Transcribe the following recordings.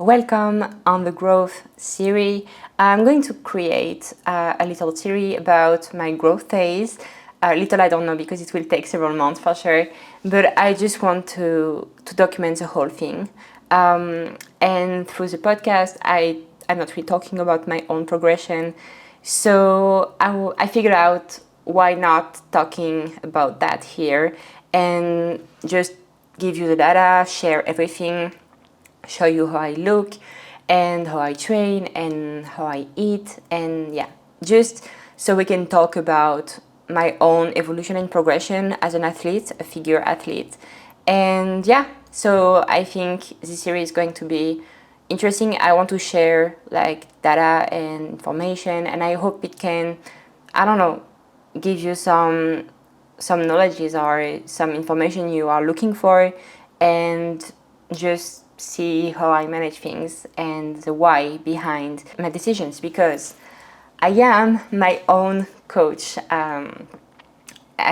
Welcome on the growth series. I'm going to create a little series about my growth phase. Little I don't know because it will take several months for sure, but I just want to document the whole thing. And through the podcast, I'm not really talking about my own progression. So I figured out why not talking about that here and just give you the data, share everything, show you how I look and how I train and how I eat, and yeah, just so we can talk about my own evolution and progression as an athlete, a figure athlete. And yeah, so I think this series is going to be interesting. I want to share like data and information, and I hope it can, I don't know, give you some knowledges or some information you are looking for, and just see how I manage things and the why behind my decisions, because I am my own coach. I've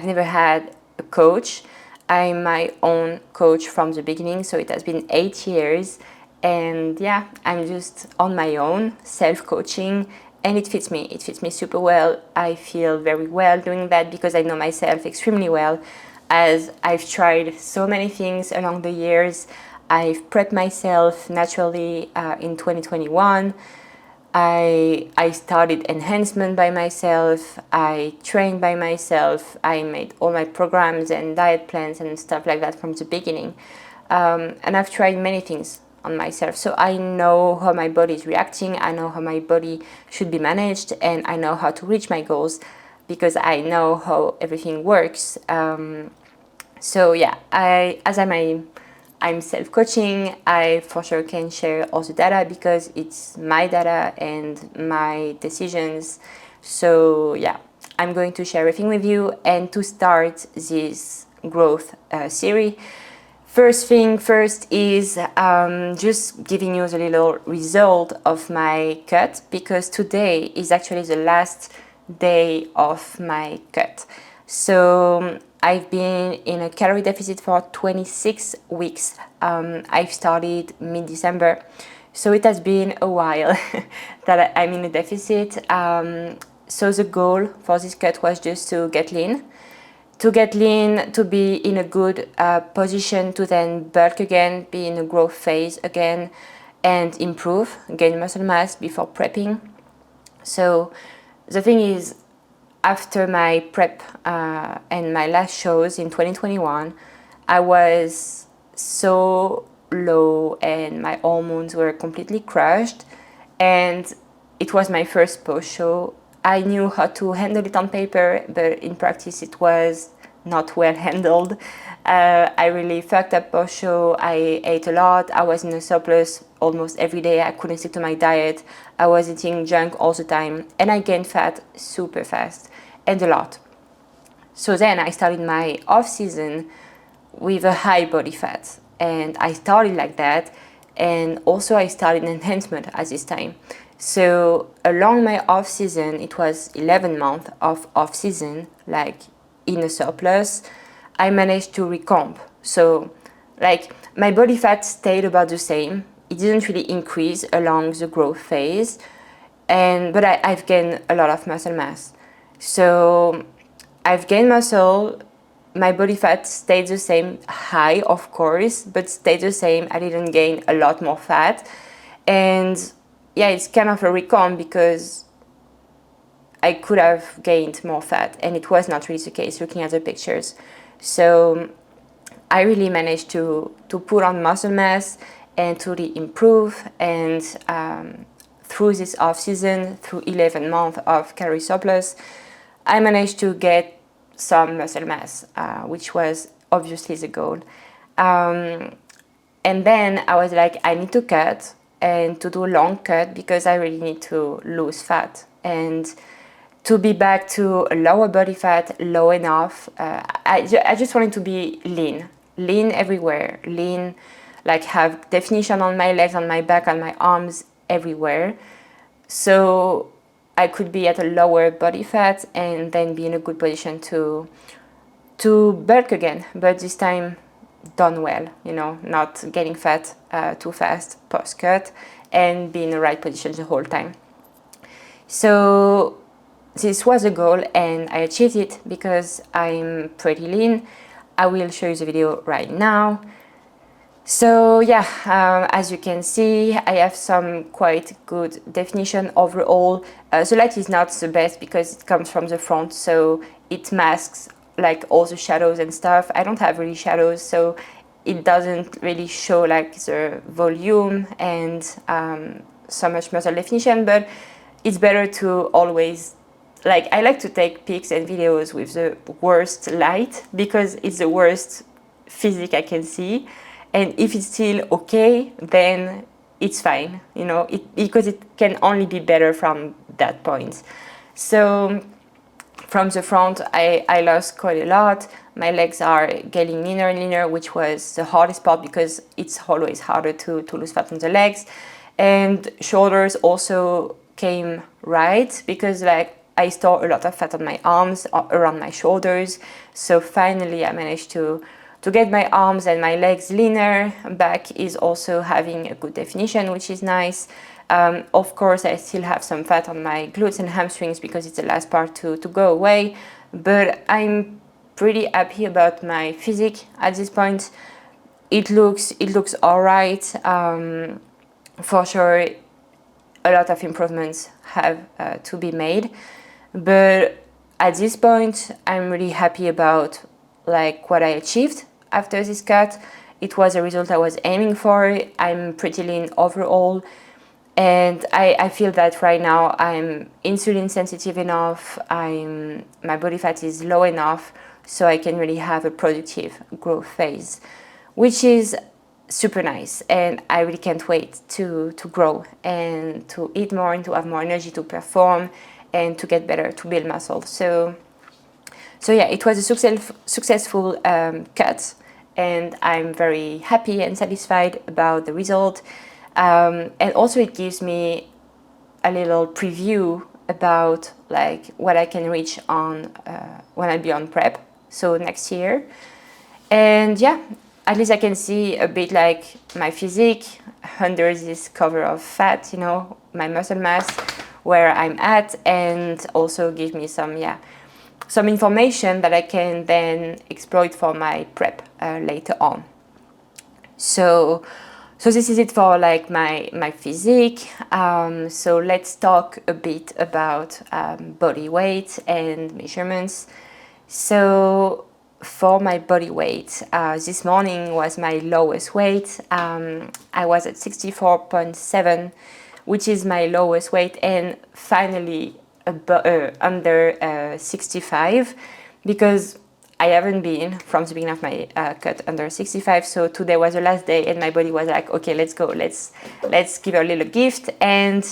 never had a coach. I'm my own coach from the beginning, so it has been 8 years. And yeah, I'm just on my own, self-coaching, and it fits me. It fits me super well. I feel very well doing that because I know myself extremely well, as I've tried so many things along the years. I've prepped myself naturally in 2021. I started enhancement by myself. I trained by myself. I made all my programs and diet plans and stuff like that from the beginning. And I've tried many things on myself. So I know how my body is reacting. I know how my body should be managed, and I know how to reach my goals because I know how everything works. So yeah, I'm self-coaching, I for sure can share all the data because it's my data and my decisions. So yeah, I'm going to share everything with you. And to start this growth series, first thing first is just giving you the little result of my cut, because today is actually the last day of my cut. So I've been in a calorie deficit for 26 weeks. I've started mid-December, so it has been a while that I'm in a deficit. So the goal for this cut was just to get lean, to be in a good position to then bulk again, be in a growth phase again, and improve, gain muscle mass before prepping. So the thing is, after my prep and my last shows in 2021, I was so low and my hormones were completely crushed. And it was my first post show. I knew how to handle it on paper, but in practice it was not well handled. I really fucked up post show. I ate a lot. I was in a surplus almost every day. I couldn't stick to my diet. I was eating junk all the time, and I gained fat super fast and a lot. So then I started my off season with a high body fat, and I started like that. And also I started enhancement at this time. So along my off season, it was 11 months of off season, like in a surplus, I managed to recomp. So like my body fat stayed about the same. It didn't really increase along the growth phase, but I've gained a lot of muscle mass. So I've gained muscle. My body fat stayed the same, high of course, but stayed the same. I didn't gain a lot more fat. And yeah, it's kind of a recon because I could have gained more fat, and it was not really the case looking at the pictures. So I really managed to put on muscle mass and to really improve. And through this off season, through 11 months of calorie surplus, I managed to get some muscle mass, which was obviously the goal. And then I was like, I need to cut and to do a long cut because I really need to lose fat and to be back to a lower body fat, low enough. I just wanted to be lean everywhere, lean, like have definition on my legs, on my back, on my arms, everywhere. So I could be at a lower body fat and then be in a good position to bulk again. But this time done well, you know, not getting fat too fast post-cut, and be in the right position the whole time. So this was a goal and I achieved it because I'm pretty lean. I will show you the video right now. So yeah, as you can see, I have some quite good definition overall. The light is not the best because it comes from the front, so it masks like all the shadows and stuff. I don't have really shadows, so it doesn't really show like the volume and so much muscle definition, but it's better to always, like, I like to take pics and videos with the worst light because it's the worst physique I can see. And if it's still okay, then it's fine, you know, because it can only be better from that point. So from the front, I lost quite a lot. My legs are getting leaner and leaner, which was the hardest part because it's always harder to lose fat on the legs. And shoulders also came right because like I store a lot of fat on my arms, around my shoulders. So finally I managed to get my arms and my legs leaner. Back is also having a good definition, which is nice. Of course, I still have some fat on my glutes and hamstrings because it's the last part to go away. But I'm pretty happy about my physique at this point. It looks all right. For sure, a lot of improvements have to be made. But at this point, I'm really happy about like what I achieved after this cut. It was a result I was aiming for. I'm pretty lean overall, and I feel that right now I'm insulin sensitive enough, my body fat is low enough so I can really have a productive growth phase, which is super nice. And I really can't wait to grow and to eat more and to have more energy to perform and to get better, to build muscle. So yeah, it was a successful cut, and I'm very happy and satisfied about the result. And also it gives me a little preview about like what I can reach on when I'll be on prep, so next year. And yeah, at least I can see a bit like my physique under this cover of fat, you know, my muscle mass, where I'm at, and also give me some information that I can then exploit for my prep later on. So this is it for like my physique. So let's talk a bit about body weight and measurements. So for my body weight, this morning was my lowest weight. I was at 64.7, which is my lowest weight, and finally under 65, because I haven't been from the beginning of my cut under 65. So today was the last day, and my body was like, okay, let's go, let's give her a little gift and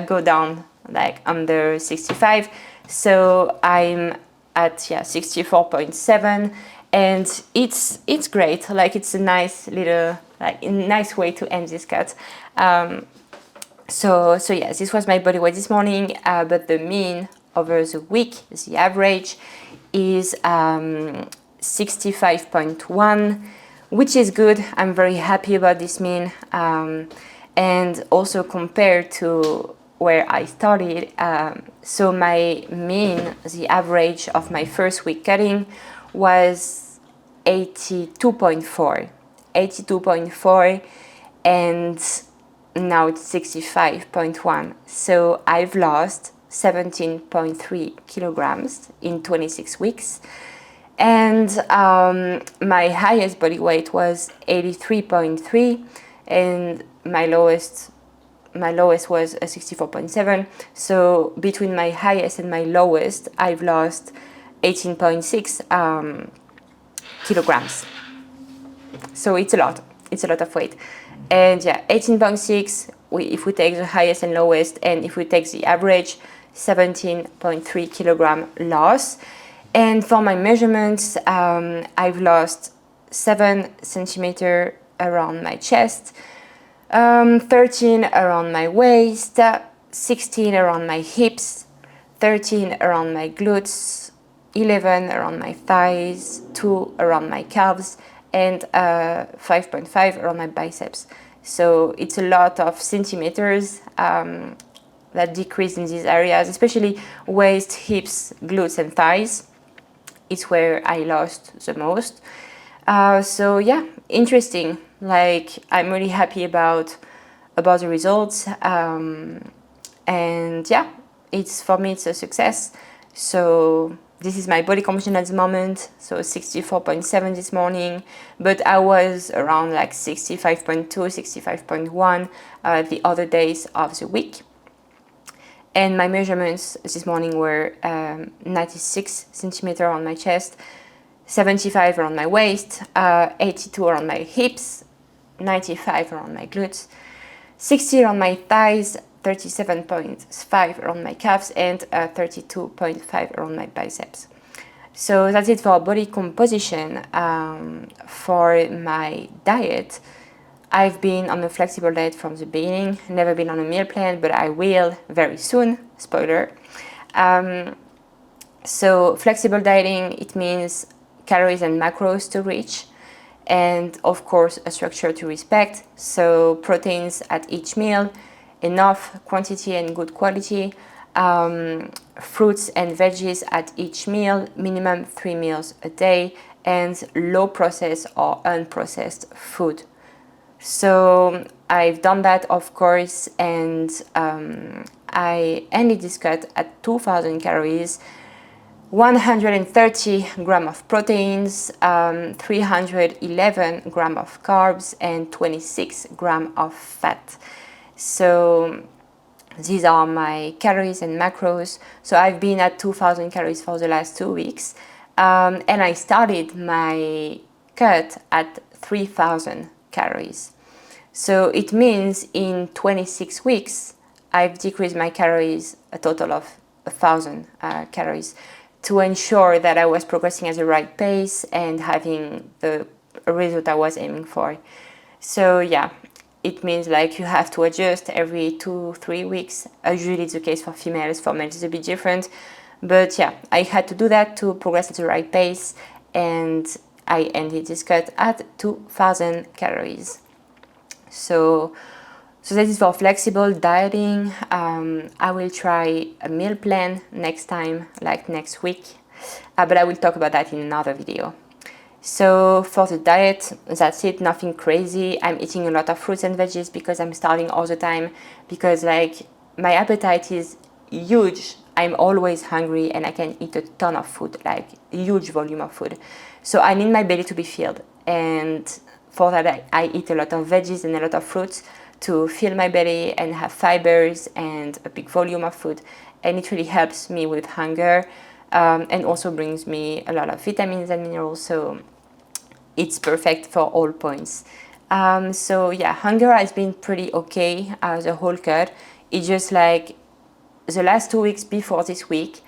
go down like under 65. So I'm at 64.7, and it's great. Like, it's a nice little, like, a nice way to end this cut. So yeah, this was my body weight this morning, but the mean over the week, the average, is 65.1, which is good. I'm very happy about this mean, and also compared to where I started. So my mean, the average of my first week cutting, was 82.4, and now it's 65.1. So I've lost 17.3 kilograms in 26 weeks. And my highest body weight was 83.3, and my lowest was 64.7. So between my highest and my lowest, I've lost 18.6 kilograms. So it's a lot of weight. And yeah, 18.6, if we take the highest and lowest, and if we take the average, 17.3 kilogram loss. And for my measurements, I've lost 7 centimeter around my chest, 13 around my waist, 16 around my hips, 13 around my glutes, 11 around my thighs, 2 around my calves, and 5.5 around my biceps. So it's a lot of centimeters that decrease in these areas, especially waist, hips, glutes, and thighs. It's where I lost the most. So yeah, interesting. Like, I'm really happy about the results, and yeah, it's, for me, it's a success. So this is my body composition at the moment, so 64.7 this morning, but I was around like 65.2, 65.1 the other days of the week. And my measurements this morning were 96 centimeter on my chest, 75 around my waist, 82 around my hips, 95 around my glutes, 60 around my thighs, 37.5 around my calves, and 32.5 around my biceps. So that's it for body composition. For my diet, I've been on a flexible diet from the beginning, never been on a meal plan, but I will very soon, spoiler. So flexible dieting, it means calories and macros to reach, and of course a structure to respect. So proteins at each meal, enough quantity and good quality, fruits and veggies at each meal, minimum 3 meals a day, and low processed or unprocessed food. So I've done that, of course, and I ended this cut at 2,000 calories, 130 grams of proteins, 311 grams of carbs, and 26 grams of fat. So these are my calories and macros. So I've been at 2,000 calories for the last 2 weeks, and I started my cut at 3,000 calories. So it means in 26 weeks, I've decreased my calories a total of 1,000 calories, to ensure that I was progressing at the right pace and having the result I was aiming for. So yeah, it means like you have to adjust every 2-3 weeks. Usually it's the case for females, for males it's a bit different. But yeah, I had to do that to progress at the right pace, and I ended this cut at 2,000 calories. So that is for flexible dieting. I will try a meal plan next time, like next week, but I will talk about that in another video. So for the diet, that's it, nothing crazy. I'm eating a lot of fruits and veggies because I'm starving all the time, because like my appetite is huge. I'm always hungry and I can eat a ton of food, like a huge volume of food. So I need my belly to be filled, and for that I eat a lot of veggies and a lot of fruits to fill my belly and have fibers and a big volume of food, and it really helps me with hunger, and also brings me a lot of vitamins and minerals, so it's perfect for all points. So yeah, hunger has been pretty okay the whole cut. It's just like the last 2 weeks before this week,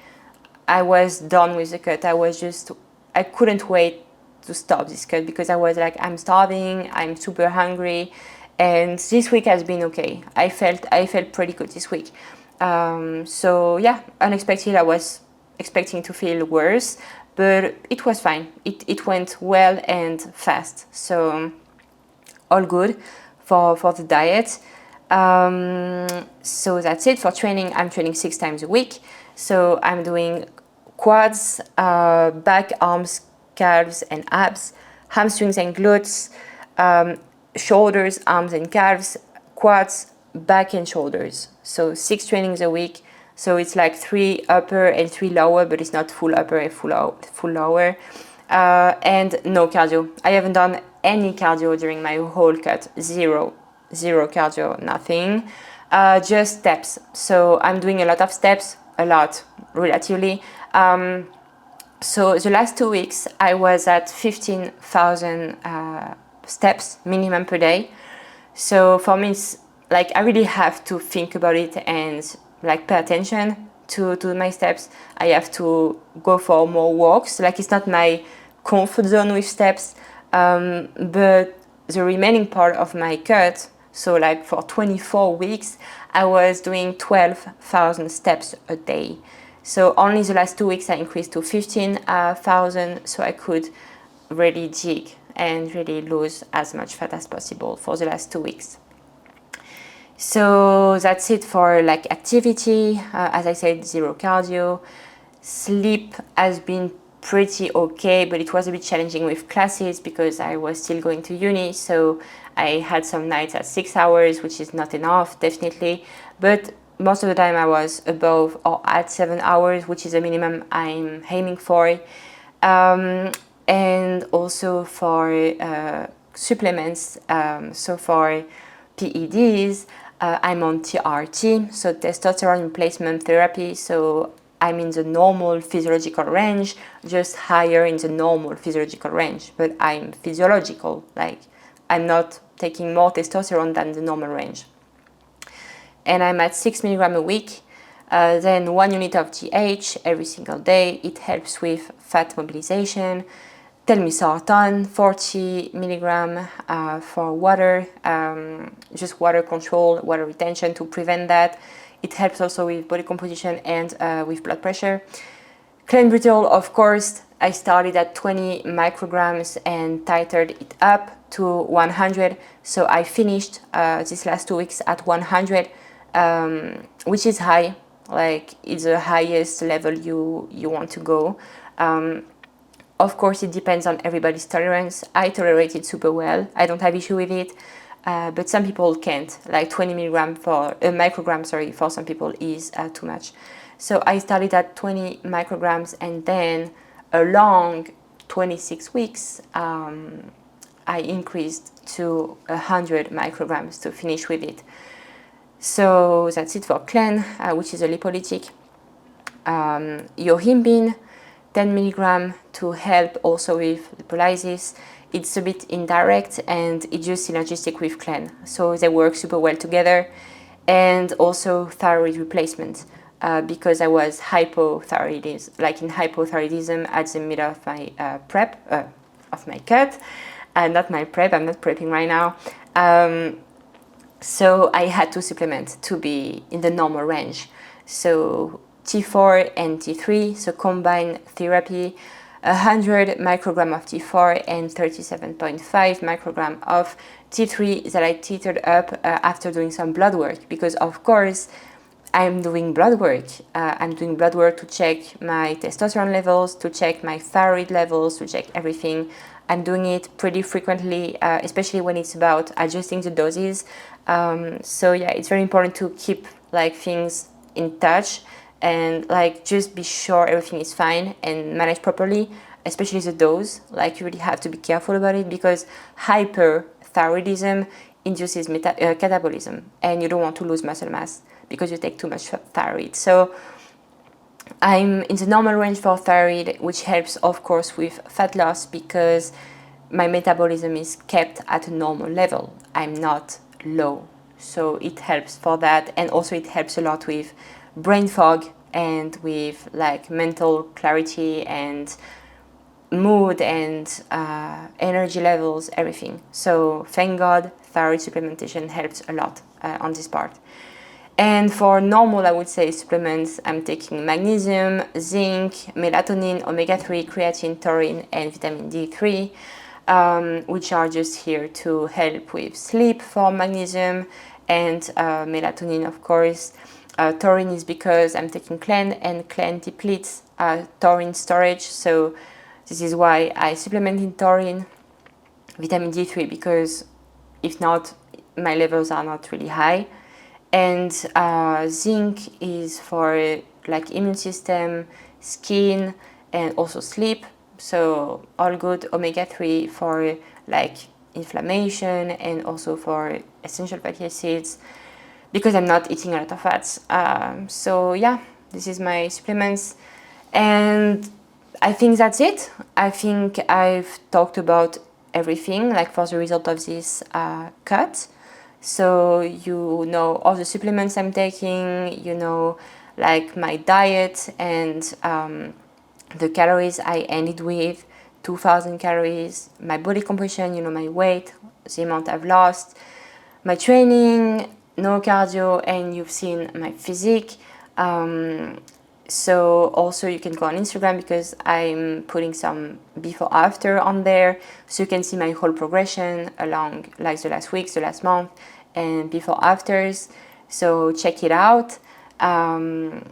I was done with the cut. I couldn't wait to stop this cut because I was like, I'm starving, I'm super hungry. And this week has been okay. I felt pretty good this week. So yeah, unexpected. I was expecting to feel worse, but it was fine. It went well and fast. So all good for the diet. So that's it for training. I'm training 6 times a week. So I'm doing quads, back, arms, calves, and abs, hamstrings and glutes, shoulders, arms and calves, quads, back and shoulders. So 6 trainings a week. So it's like 3 upper and 3 lower, but it's not full upper and full lower. And no cardio. I haven't done any cardio during my whole cut. Zero cardio, nothing. Just steps. So I'm doing a lot of steps, a lot, relatively. So the last 2 weeks, I was at 15,000 steps minimum per day. So for me, it's like I really have to think about it and like pay attention to my steps. I have to go for more walks. Like, it's not my comfort zone with steps, but the remaining part of my cut, so like for 24 weeks, I was doing 12,000 steps a day. So only the last 2 weeks I increased to 15,000, so I could really jig and really lose as much fat as possible for the last 2 weeks. So that's it for like activity. As I said, zero cardio. Sleep has been pretty okay, but it was a bit challenging with classes because I was still going to uni. So I had some nights at 6 hours, which is not enough, definitely. But most of the time I was above or at 7 hours, which is a minimum I'm aiming for. And also for supplements, so for PEDs, I'm on TRT, so testosterone replacement therapy. So I'm in the normal physiological range, just higher in the normal physiological range, but I'm physiological, like I'm not taking more testosterone than the normal range. And I'm at 6 milligrams a week, then 1 unit of GH every single day. It helps with fat mobilization. Telmisartan, 40 milligram for water, just water control, water retention to prevent that. It helps also with body composition and with blood pressure. Clenbuterol, of course, I started at 20 micrograms and titrated it up to 100. So I finished these last 2 weeks at 100, which is high. Like it's the highest level you want to go. Of course, it depends on everybody's tolerance. I tolerate it super well. I don't have issue with it, but some people can't. Like 20 milligram for microgram, sorry, for some people is too much. So I started at 20 micrograms, and then along 26 weeks, I increased to 100 micrograms to finish with it. So that's it for Clen, which is a lipolytic. Yohimbine, 10 milligram to help also with lipolysis. It's a bit indirect and it's just synergistic with Clen. So they work super well together. And also thyroid replacement because I was hypothyroidism, like in hypothyroidism at the middle of my prep, of my cut. Not my prep, I'm not prepping right now. So I had to supplement to be in the normal range. So T4 and T3, so combined therapy, 100 microgram of T4 and 37.5 microgram of T3 that I titrated up after doing some blood work, because of course I'm doing blood work. I'm doing blood work to check my testosterone levels, to check my thyroid levels, to check everything. I'm doing it pretty frequently, especially when it's about adjusting the doses. So yeah, it's very important to keep like things in touch and like just be sure everything is fine and manage properly, especially the dose. Like you really have to be careful about it because hyperthyroidism induces catabolism, and you don't want to lose muscle mass because you take too much thyroid. So I'm in the normal range for thyroid, which helps of course with fat loss because my metabolism is kept at a normal level. I'm not low, so it helps for that. And also it helps a lot with brain fog and with like mental clarity and mood and energy levels, everything. So thank God thyroid supplementation helps a lot on this part. And for normal, I would say supplements, I'm taking magnesium, zinc, melatonin, omega-3, creatine, taurine, and vitamin D3, which are just here to help with sleep for magnesium, and melatonin, of course. Taurine is because I'm taking Clen, and Clen depletes taurine storage, so this is why I supplement in taurine. Vitamin D3 because if not, my levels are not really high. And zinc is for like immune system, skin, and also sleep. So all good. Omega-3 for like inflammation and also for essential fatty acids because I'm not eating a lot of fats. So yeah, this is my supplements. And I think that's it. I think I've talked about everything like for the result of this cut. So you know all the supplements I'm taking, you know like my diet and the calories I ended with, 2,000 calories, my body composition, you know my weight, the amount I've lost, my training, no cardio, and you've seen my physique. So also you can go on Instagram because I'm putting some before after on there, so you can see my whole progression along like the last weeks, the last month, and before afters. So check it out. And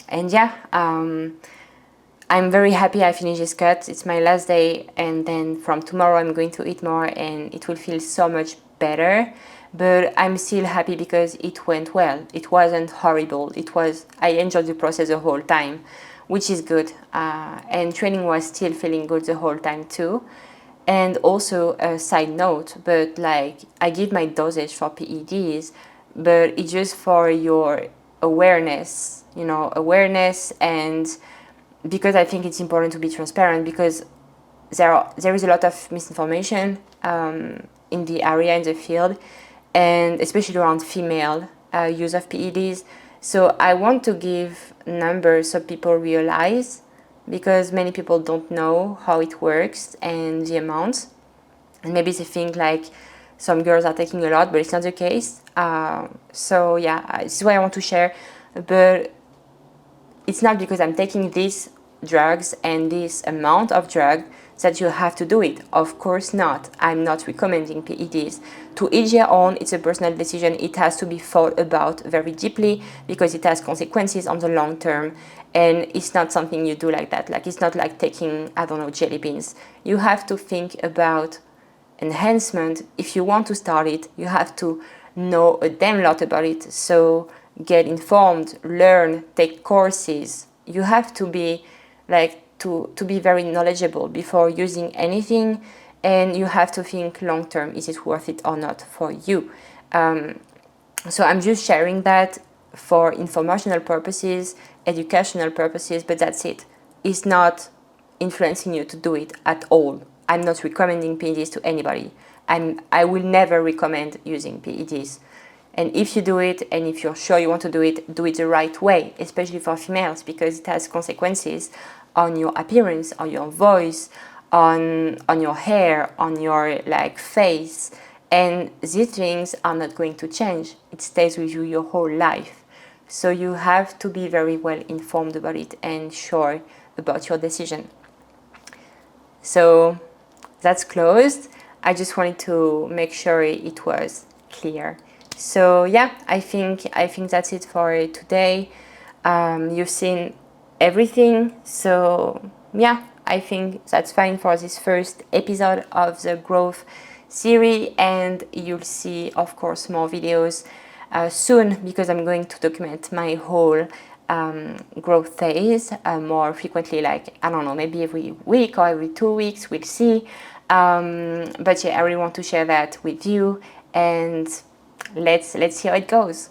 yeah, I'm very happy I finished this cut. It's my last day, and then from tomorrow I'm going to eat more and it will feel so much better. But I'm still happy because it went well. It wasn't horrible. I enjoyed the process the whole time, which is good. And training was still feeling good the whole time too. And also a side note, but like I give my dosage for PEDs, but it's just for your awareness, awareness. And because I think it's important to be transparent, because there is a lot of misinformation in the area, in the field, and especially around female use of PEDs. So I want to give numbers so people realize, because many people don't know how it works and the amounts. And maybe they think like some girls are taking a lot, but it's not the case. So yeah, this is what I want to share. But it's not because I'm taking these drugs and this amount of drug that you have to do it. Of course not. I'm not recommending PEDs. To each their own, it's a personal decision. It has to be thought about very deeply because it has consequences on the long term. And it's not something you do like that. Like, it's not like taking, I don't know, jelly beans. You have to think about enhancement. If you want to start it, you have to know a damn lot about it. So get informed, learn, take courses. You have to be like to be very knowledgeable before using anything, and you have to think long term, is it worth it or not for you? So I'm just sharing that for informational purposes, educational purposes, but that's it. It's not influencing you to do it at all. I'm not recommending PEDs to anybody. I will never recommend using PEDs. And if you do it, and if you're sure you want to do it the right way, especially for females, because it has consequences on your appearance, on your voice, on your hair, on your like face. And these things are not going to change. It stays with you your whole life. So you have to be very well informed about it and sure about your decision. So that's closed. I just wanted to make sure it was clear. So yeah, I think that's it for today. You've seen everything. So yeah, I think that's fine for this first episode of the growth series, and you'll see, of course, more videos soon, because I'm going to document my whole growth phase more frequently, like, I don't know, maybe every week or every 2 weeks, we'll see. But yeah, I really want to share that with you, and let's see how it goes.